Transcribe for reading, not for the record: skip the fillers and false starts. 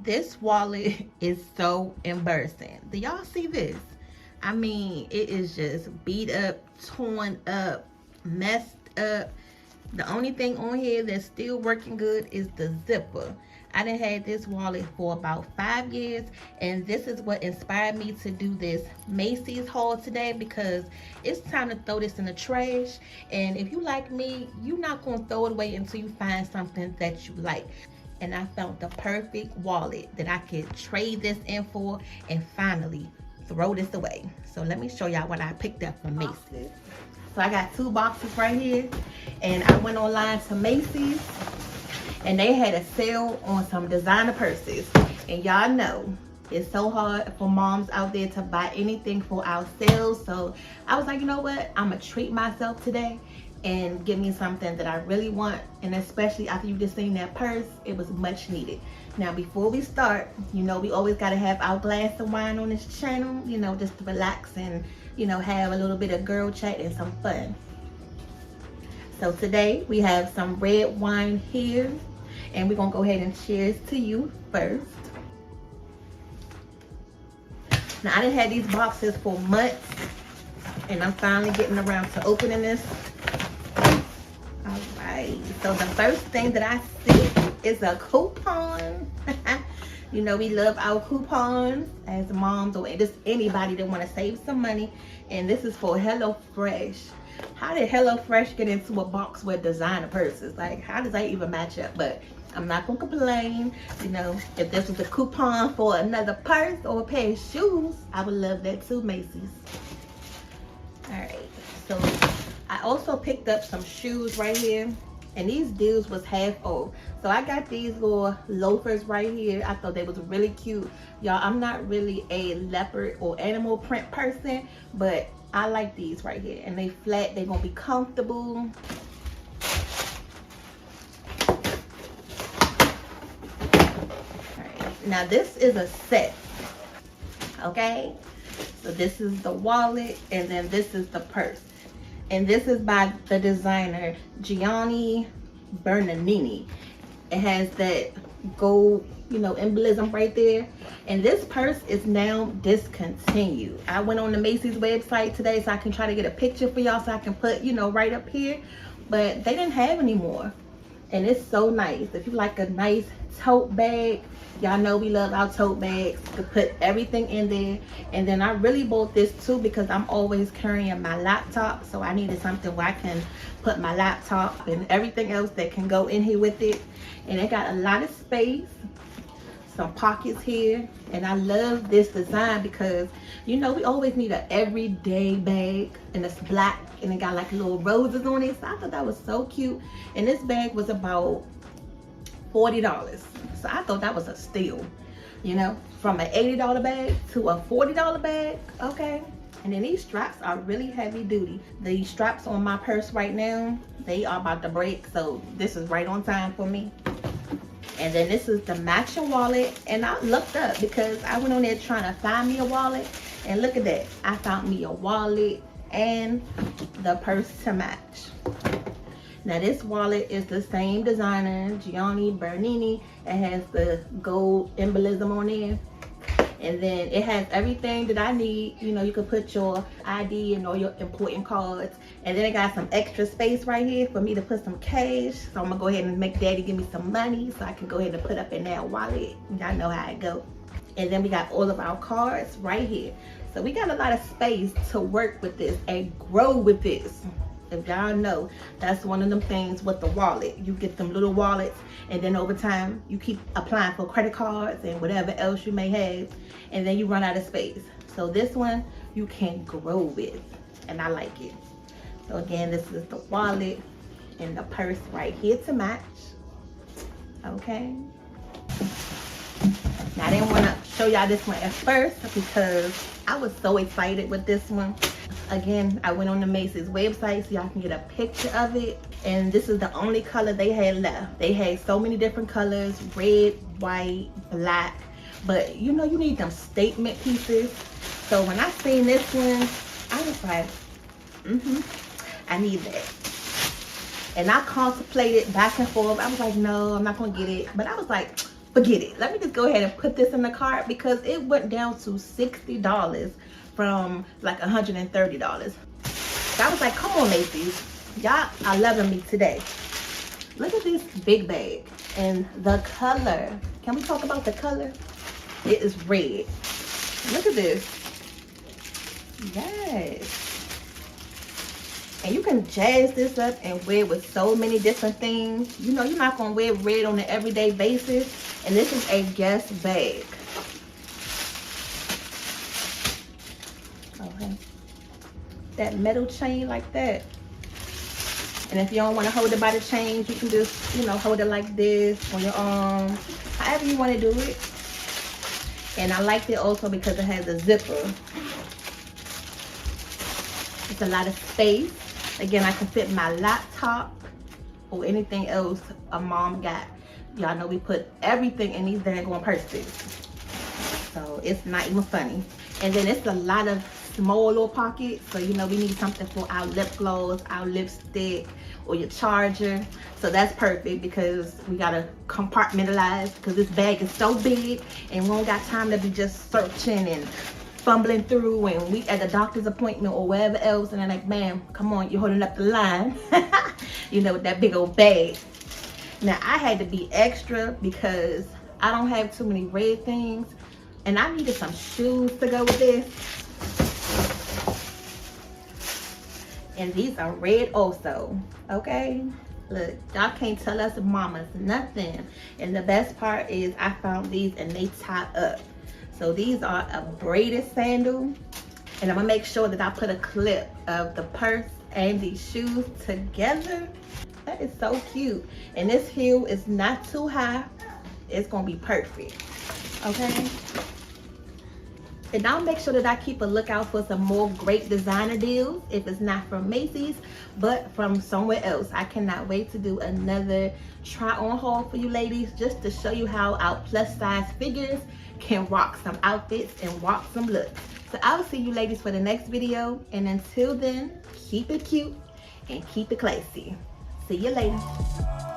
This wallet is so embarrassing. Do y'all see this? I mean, it is just beat up, torn up, messed up. The only thing on here that's still working good is the zipper. I done had this wallet for about 5 years, and this is what inspired me to do this Macy's haul today, because it's time to throw this in the trash. And if you like me, you're not gonna throw it away until you find something that you like. And I found the perfect wallet that I could trade this in for and finally throw this away. So let me show y'all what I picked up from Macy's. So I got 2 boxes right here, and I went online to Macy's and they had a sale on some designer purses. And y'all know it's so hard for moms out there to buy anything for ourselves. So I was like, you know what? I'm gonna treat myself today and give me something that I really want. And especially after you just seen that purse, it was much needed. Now, before we start, you know, we always gotta have our glass of wine on this channel, you know, just to relax and, you know, have a little bit of girl chat and some fun. So today we have some red wine here, and we're gonna go ahead and cheers to you first. Now, I done had these boxes for months, and I'm finally getting around to opening this. All right, so the first thing that I see is a coupon. You know, we love our coupons as moms or just anybody that want to save some money. And this is for HelloFresh. How did HelloFresh get into a box with designer purses? Like, how does that even match up? But I'm not gonna complain. You know, if this was a coupon for another purse or a pair of shoes, I would love that too, Macy's. All right, so I also picked up some shoes right here, and these deals was half off. So I got these little loafers right here. I thought they was really cute. Y'all, I'm not really a leopard or animal print person, but I like these right here. And they flat, they gonna be comfortable. Alright, now this is a set, okay? So this is the wallet, and then this is the purse. And this is by the designer Gianni Bernardini. It has that gold, you know, emblem right there. And this purse is now discontinued. I went on the Macy's website today so I can try to get a picture for y'all so I can put, you know, right up here. But they didn't have any more. And it's so nice. If you like a nice tote bag, y'all know we love our tote bags, to put everything in there. And then I really bought this too because I'm always carrying my laptop, so I needed something where I can put my laptop and everything else that can go in here with it. And it got a lot of space, some pockets here, and I love this design because, you know, we always need an everyday bag, and it's black and it got like little roses on it. So I thought that was so cute. And this bag was about $40. So I thought that was a steal, you know, from an $80 bag to a $40 bag. Okay. And then these straps are really heavy duty. The straps on my purse right now, they are about to break, so this is right on time for me. And then this is the matching wallet. And I looked up because I went on there trying to find me a wallet, and look at that, I found me a wallet and the purse to match. Now this wallet is the same designer, Gianni Bernardini. It has the gold emblem on there. And then it has everything that I need. You know, you can put your ID and all your important cards. And then it got some extra space right here for me to put some cash. So I'm gonna go ahead and make daddy give me some money so I can go ahead and put up in that wallet. Y'all know how it go. And then we got all of our cards right here. So we got a lot of space to work with this and grow with this. If y'all know, that's one of them things with the wallet. You get them little wallets, and then over time you keep applying for credit cards and whatever else you may have, and then you run out of space. So this one you can grow with, and I like it. So again, this is the wallet and the purse right here to match. Okay. Now I didn't want to show y'all this one at first because I was so excited with this one. Again, I went on the Macy's website so y'all can get a picture of it. And this is the only color they had left. They had so many different colors, red, white, black. But you know, you need them statement pieces. So when I seen this one, I was like, I need that. And I contemplated back and forth. I was like, no, I'm not gonna get it. But I was like, forget it. Let me just go ahead and put this in the cart because it went down to $60 from like $130. So I was like, come on, Macy's. Y'all are loving me today. Look at this big bag and the color. Can we talk about the color? It is red. Look at this. Yes. And you can jazz this up and wear it with so many different things. You know, you're not going to wear red on an everyday basis. And this is a guest bag. Okay. That metal chain like that. And if you don't want to hold it by the chains, you can just, you know, hold it like this on your arm. However you want to do it. And I liked it also because it has a zipper. It's a lot of space. Again, I can fit my laptop or anything else a mom got. Y'all know we put everything in these daggone purses. So it's not even funny. And then it's a lot of small little pockets. So, you know, we need something for our lip gloss, our lipstick, or your charger. So that's perfect because we got to compartmentalize because this bag is so big and we don't got time to be just searching and fumbling through and we at the doctor's appointment or wherever else, and they're like, ma'am, come on, you're holding up the line. You know, with that big old bag. Now I had to be extra because I don't have too many red things, and I needed some shoes to go with this. And these are red also, okay? Look, y'all can't tell us mamas nothing. And the best part is I found these and they tie up. So these are a braided sandal, and I'm gonna make sure that I put a clip of the purse and these shoes together. That is so cute. And this heel is not too high. It's gonna be perfect, okay? And I'll make sure that I keep a lookout for some more great designer deals, if it's not from Macy's, but from somewhere else. I cannot wait to do another try on haul for you ladies, just to show you how our plus size figures can rock some outfits and rock some looks. So I will see you ladies for the next video, and until then, keep it cute and keep it classy. See you later.